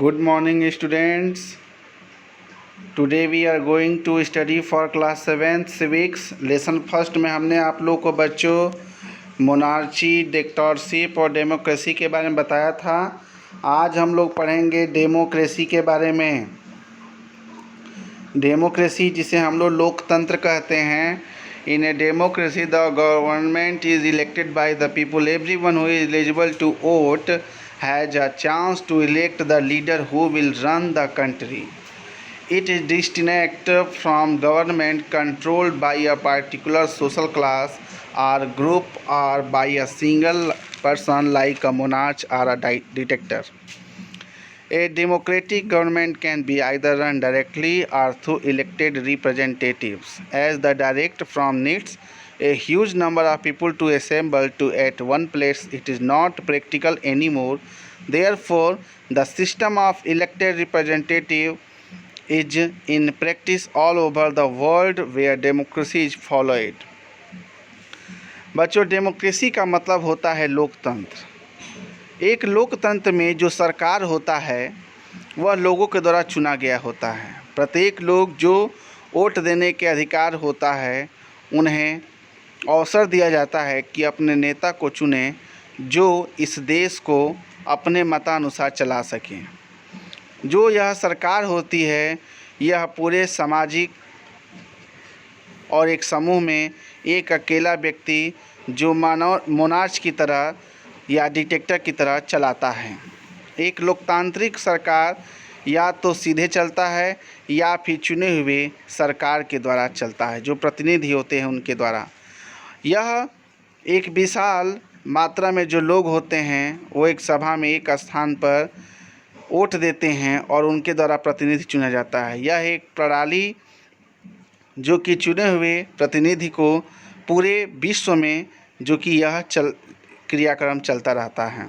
Good morning, students. Today we are going to study for class 7 civics. Lesson first में हमने आप लोग को बच्चों मोनार्ची, डिक्टेटरशिप और डेमोक्रेसी के बारे में बताया था। आज हम लोग पढ़ेंगे डेमोक्रेसी के बारे में। डेमोक्रेसी जिसे हम लोग लोकतंत्र कहते हैं। In a democracy the government is elected by the people. Everyone who is eligible to vote has a chance to elect the leader who will run the country. It is distinct from government controlled by a particular social class or group or by a single person like a monarch or a dictator. A democratic government can be either run directly or through elected representatives. As the direct from needs a huge number of people to assemble to at one place, it is not practical anymore. Therefore, the system of elected representative is in practice all over the world where democracy is followed. बच्चों, democracy का मतलब होता है लोकतंत्र। एक लोकतंत्र में जो सरकार होता है वह लोगों के द्वारा चुना गया होता है। प्रत्येक लोग जो वोट देने के अधिकार होता है उन्हें अवसर दिया जाता है कि अपने नेता को चुने जो इस देश को अपने मतानुसार चला सकें। जो यह सरकार होती है यह पूरे सामाजिक और एक समूह में एक अकेला व्यक्ति जो मोनार्च की तरह या डिक्टेटर की तरह चलाता है। एक लोकतांत्रिक सरकार या तो सीधे चलता है या फिर चुने हुए सरकार के द्वारा चलता है, जो प्रतिनिधि होते हैं उनके द्वारा। यह एक विशाल मात्रा में जो लोग होते हैं वो एक सभा में एक स्थान पर वोट देते हैं और उनके द्वारा प्रतिनिधि चुना जाता है। यह एक प्रणाली जो कि चुने हुए प्रतिनिधि को पूरे विश्व में जो कि यह क्रियाक्रम चलता रहता है।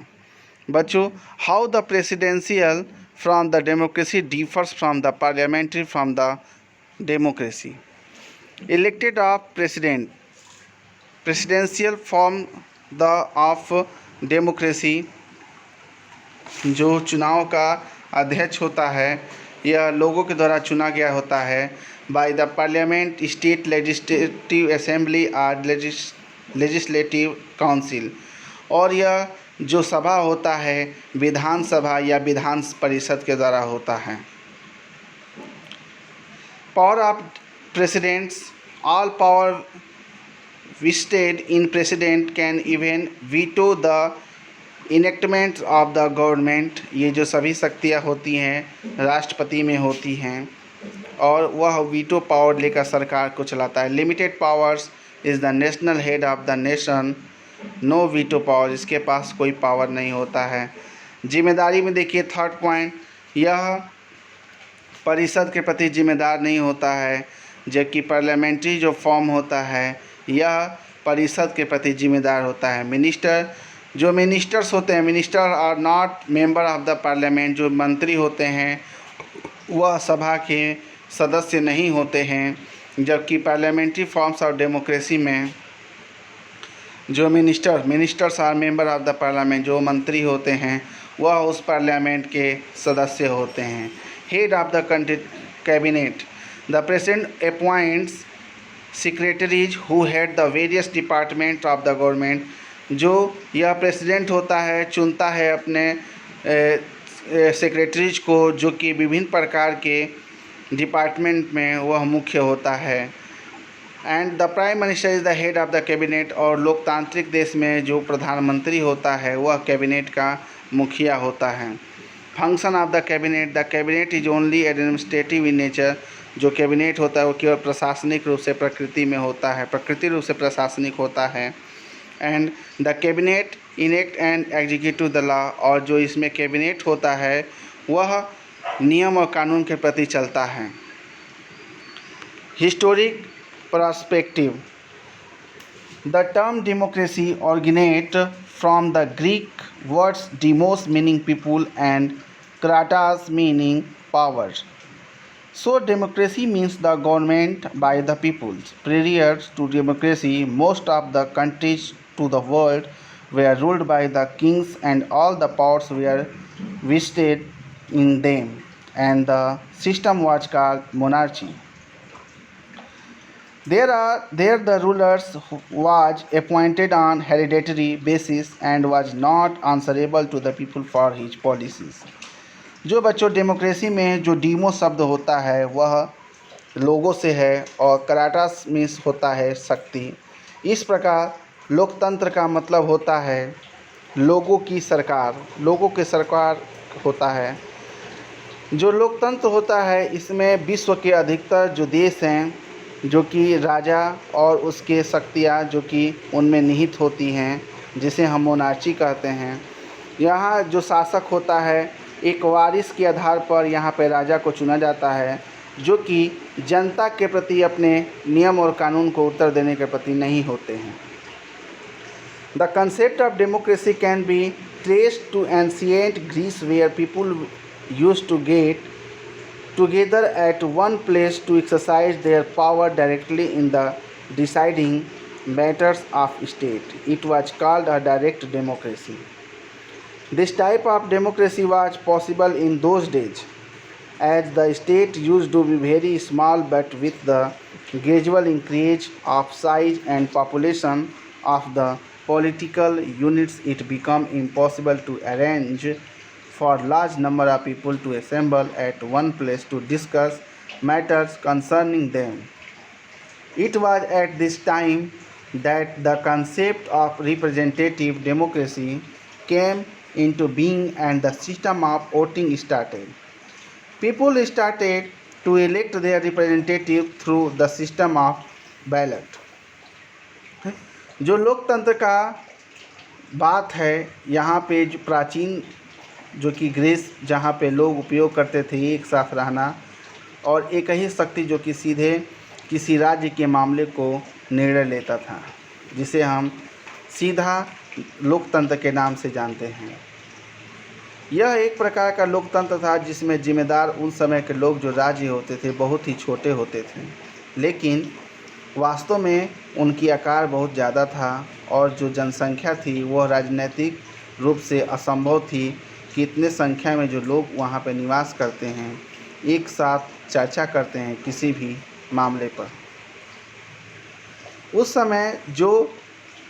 बच्चों, how the presidential from the democracy differs from the parliamentary from the democracy. Elected of presidential form the of democracy, जो चुनाव का अध्यक्ष होता है यह लोगों के द्वारा चुना गया होता है by the parliament, state legislative assembly और लेजिस्लेटिव काउंसिल। और यह जो सभा होता है विधानसभा या विधान परिषद के द्वारा होता है। Power of presidents, all power vested in president can even veto the enactments of the government। ये जो सभी शक्तियाँ होती हैं राष्ट्रपति में होती हैं और वह वीटो पावर लेकर सरकार को चलाता है। Limited powers is the national head of the nation, no veto power, इसके पास कोई पावर नहीं होता है। जिम्मेदारी में देखिए थर्ड पॉइंट, यह परिषद के प्रति जिम्मेदार नहीं होता है, जबकि पार्लियामेंट्री जो फॉर्म होता है यह परिषद के प्रति जिम्मेदार होता है। जो मिनिस्टर्स होते हैं, minister are not member of the parliament, जो मंत्री होते हैं वह सभा के सदस्य नहीं होते हैं, जबकि पार्लियामेंट्री फॉर्म्स ऑफ डेमोक्रेसी में जो ministers are member of the parliament, जो मंत्री होते हैं वह उस पार्लियामेंट के सदस्य होते हैं। Head of the cabinet, the president appoints secretaries who head the various department of the government. जो यह प्रेसिडेंट होता है चुनता है अपने सेक्रेटरीज को जो कि विभिन्न प्रकार के डिपार्टमेंट में वह मुख्य होता है। And the prime minister is the head of the cabinet. और लोकतांत्रिक देश में जो प्रधानमंत्री होता है वह कैबिनेट का मुखिया होता है। Function of the cabinet is only administrative in nature. जो कैबिनेट होता है वो केवल प्रशासनिक रूप से प्रकृति रूप से प्रशासनिक होता है। And the cabinet enact and executive the law. और जो इसमें कैबिनेट होता है वह नियम और कानून के प्रति चलता है। Historic perspective, the term democracy originate from the Greek words demos meaning people and kratos meaning power. So democracy means the government by the people. Prior to democracy, most of the countries to the world were ruled by the kings and all the powers were vested in them, and the system was called monarchy. There the rulers was appointed on hereditary basis and was not answerable to the people for his policies. जो बच्चों democracy में जो demo शब्द होता है वह लोगों से है और कराटास मीन्स होता है शक्ति। इस प्रकार लोकतंत्र का मतलब होता है लोगों की सरकार, लोगों की सरकार होता है। जो लोकतंत्र होता है इसमें विश्व के अधिकतर जो देश हैं जो कि राजा और उसके शक्तियाँ जो कि उनमें निहित होती हैं, जिसे हम मोनार्ची कहते हैं। यहाँ जो शासक होता है एक वारिस के आधार पर यहाँ पे राजा को चुना जाता है, जो कि जनता के प्रति अपने नियम और कानून को उत्तर देने के प्रति नहीं होते हैं। The concept of democracy can be traced to ancient Greece where people used to get together at one place to exercise their power directly in the deciding matters of state. It was called a direct democracy. This type of democracy was possible in those days, as the state used to be very small, but with the gradual increase of size and population of the political units it became impossible to arrange for large number of people to assemble at one place to discuss matters concerning them. It was at this time that the concept of representative democracy came into being and the system of voting started. People started to elect their representative through the system of ballot. जो लोकतंत्र का बात है यहाँ पे जो प्राचीन जो कि ग्रीस जहाँ पे लोग उपयोग करते थे एक साथ रहना और एक ही शक्ति जो कि सीधे किसी राज्य के मामले को निर्णय लेता था, जिसे हम सीधा लोकतंत्र के नाम से जानते हैं। यह एक प्रकार का लोकतंत्र था जिसमें जिम्मेदार उन समय के लोग जो राज्य होते थे बहुत ही छोटे होते थे, लेकिन वास्तव में उनकी आकार बहुत ज़्यादा था और जो जनसंख्या थी वह राजनीतिक रूप से असंभव थी कि इतने संख्या में जो लोग वहाँ पर निवास करते हैं एक साथ चर्चा करते हैं किसी भी मामले पर। उस समय जो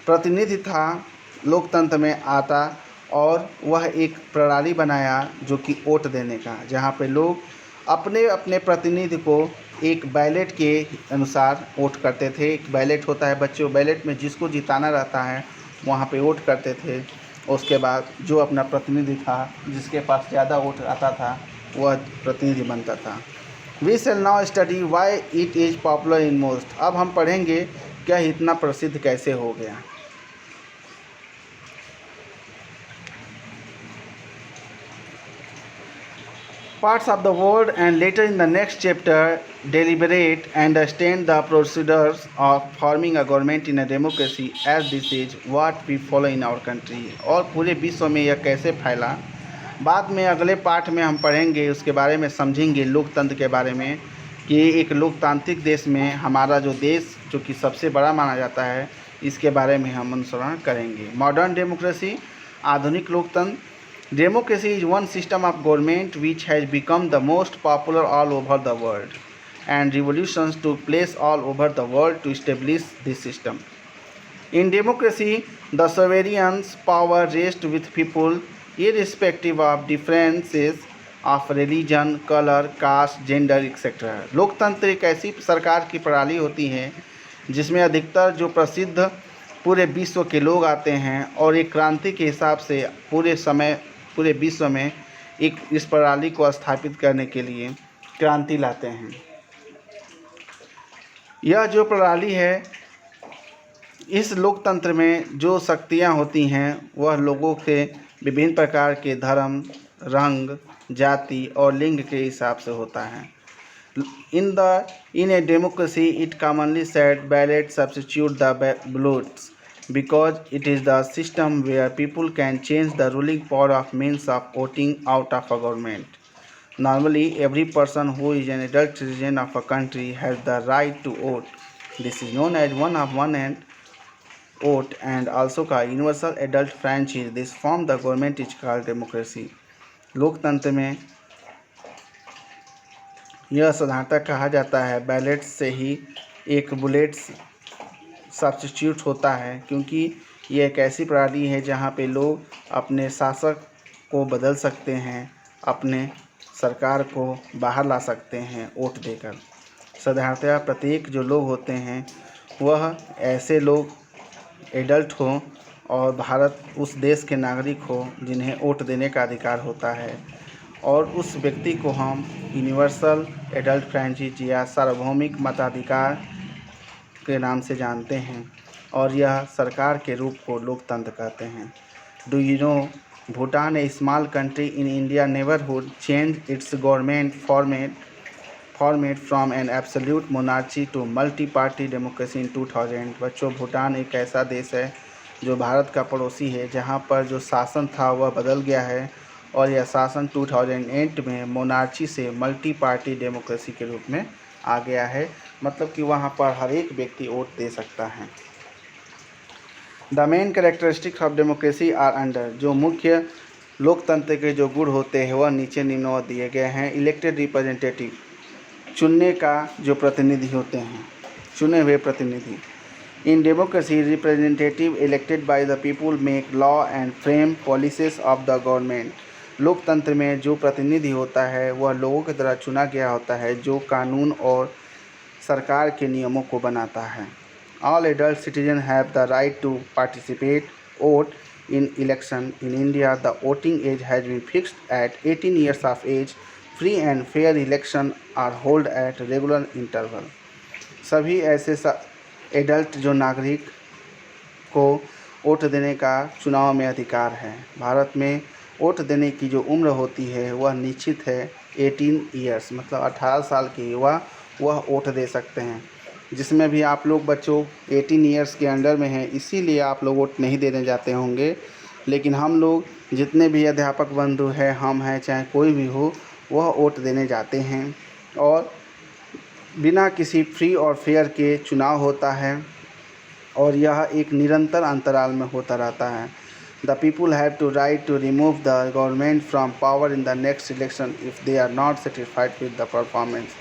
प्रतिनिधि था लोकतंत्र में आता और वह एक प्रणाली बनाया जो कि वोट देने का, जहाँ पे लोग अपने अपने प्रतिनिधि को एक बैलेट के अनुसार वोट करते थे। एक बैलेट होता है बच्चों, बैलेट में जिसको जिताना रहता है वहाँ पे वोट करते थे। उसके बाद जो अपना प्रतिनिधि था जिसके पास ज़्यादा वोट आता था वह प्रतिनिधि बनता था। We shall now study why it is popular in most. अब हम पढ़ेंगे क्या इतना प्रसिद्ध कैसे हो गया। Parts of the world and later in the next chapter deliberate and understand the procedures of forming a government in a democracy as this is what we follow in our country। और पूरे विश्व में यह कैसे फैला बाद में अगले पाठ में हम पढ़ेंगे, उसके बारे में समझेंगे लोकतंत्र के बारे में कि एक लोकतांत्रिक देश में हमारा जो देश जो कि सबसे बड़ा माना जाता है इसके बारे में हम अनुसरण करेंगे। मॉडर्न डेमोक्रेसी, आधुनिक लोकतंत्र। Democracy is one system of government which has become the most popular all over the world, and revolutions took place all over the world to establish this system. In democracy, the sovereign's power rests with people irrespective of differences of religion, color, caste, gender, etc. लोकतंत्र एक ऐसी सरकार की प्रणाली होती है जिसमें अधिकतर जो प्रसिद्ध पूरे विश्व के लोग आते हैं और एक क्रांति के हिसाब से पूरे विश्व में एक इस प्रणाली को स्थापित करने के लिए क्रांति लाते हैं। यह जो प्रणाली है इस लोकतंत्र में जो शक्तियाँ होती हैं वह लोगों के विभिन्न प्रकार के धर्म, रंग, जाति और लिंग के हिसाब से होता है। In a democracy it commonly said ballot substitute the votes because it is the system where people can change the ruling power of means of voting out of a government. Normally, every person who is an adult citizen of a country has the right to vote. This is known as one of one and vote and also called universal adult franchise. This form the government is called democracy. लोकतंत्र में यह साधारणतः कहा जाता है ballot से ही एक bullets substitute होता है, क्योंकि यह एक ऐसी प्रणाली है जहाँ पे लोग अपने शासक को बदल सकते हैं, अपने सरकार को बाहर ला सकते हैं वोट देकर। साधारणतः प्रत्येक जो लोग होते हैं वह ऐसे लोग एडल्ट हों और भारत उस देश के नागरिक हो जिन्हें वोट देने का अधिकार होता है, और उस व्यक्ति को हम यूनिवर्सल एडल्ट फ्रेंचाइज या सार्वभौमिक मताधिकार के नाम से जानते हैं, और यह सरकार के रूप को लोकतंत्र कहते हैं। Do you know Bhutan a small country in India neighbourhood change its government format from an absolute monarchy to multi party democracy in 2000। बच्चों, भूटान एक ऐसा देश है जो भारत का पड़ोसी है, जहाँ पर जो शासन था वह बदल गया है, और यह शासन 2008 में मोनार्ची से मल्टी पार्टी डेमोक्रेसी के रूप में आ गया है। मतलब कि वहाँ पर हर एक व्यक्ति वोट दे सकता है। The main characteristics of democracy are under. जो मुख्य लोकतंत्र के जो गुण होते हैं वह नीचे निम्नवत दिए गए हैं। इलेक्टेड रिप्रेजेंटेटिव, चुनने का जो प्रतिनिधि होते हैं, चुने हुए प्रतिनिधि। In democracy representative elected by the people make law and frame policies of the government. लोकतंत्र में जो प्रतिनिधि होता है वह लोगों के द्वारा चुना गया होता है, जो कानून और सरकार के नियमों को बनाता है। All adult citizen have the right to participate vote in election. In India the voting age has been fixed at 18 years of age. Free and fair election are hold at regular interval. सभी ऐसे adult जो नागरिक को vote देने का चुनाव में अधिकार है। भारत में वोट देने की जो उम्र होती है वह निश्चित है 18 years, मतलब 18 साल के युवा वह वोट दे सकते हैं। जिसमें भी आप लोग बच्चों 18 years के अंडर में हैं, इसीलिए आप लोग वोट नहीं देने जाते होंगे। लेकिन हम लोग जितने भी अध्यापक बंधु हैं, हम हैं चाहे कोई भी हो, वह वोट देने जाते हैं, और बिना किसी फ्री और फेयर के चुनाव होता है, और यह एक निरंतर अंतराल में होता रहता है। The people have to right to remove the government from power in the next election if they are not satisfied with the performance.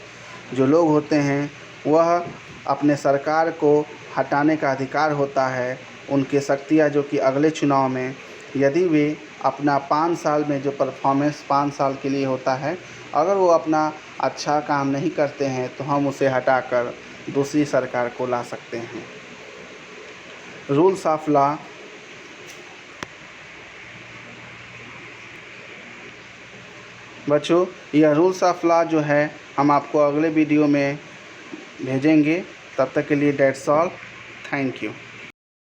जो लोग होते हैं वह अपने सरकार को हटाने का अधिकार होता है, उनके शक्तियाँ जो कि अगले चुनाव में यदि वे अपना 5 साल में जो परफॉर्मेंस 5 साल के लिए होता है, अगर वो अपना अच्छा काम नहीं करते हैं तो हम उसे हटाकर दूसरी सरकार को ला सकते हैं। Rules of law. बच्चों, यह रूल्स ऑफ लॉ जो है हम आपको अगले वीडियो में भेजेंगे। तब तक के लिए डेट्स ऑल। Thank you.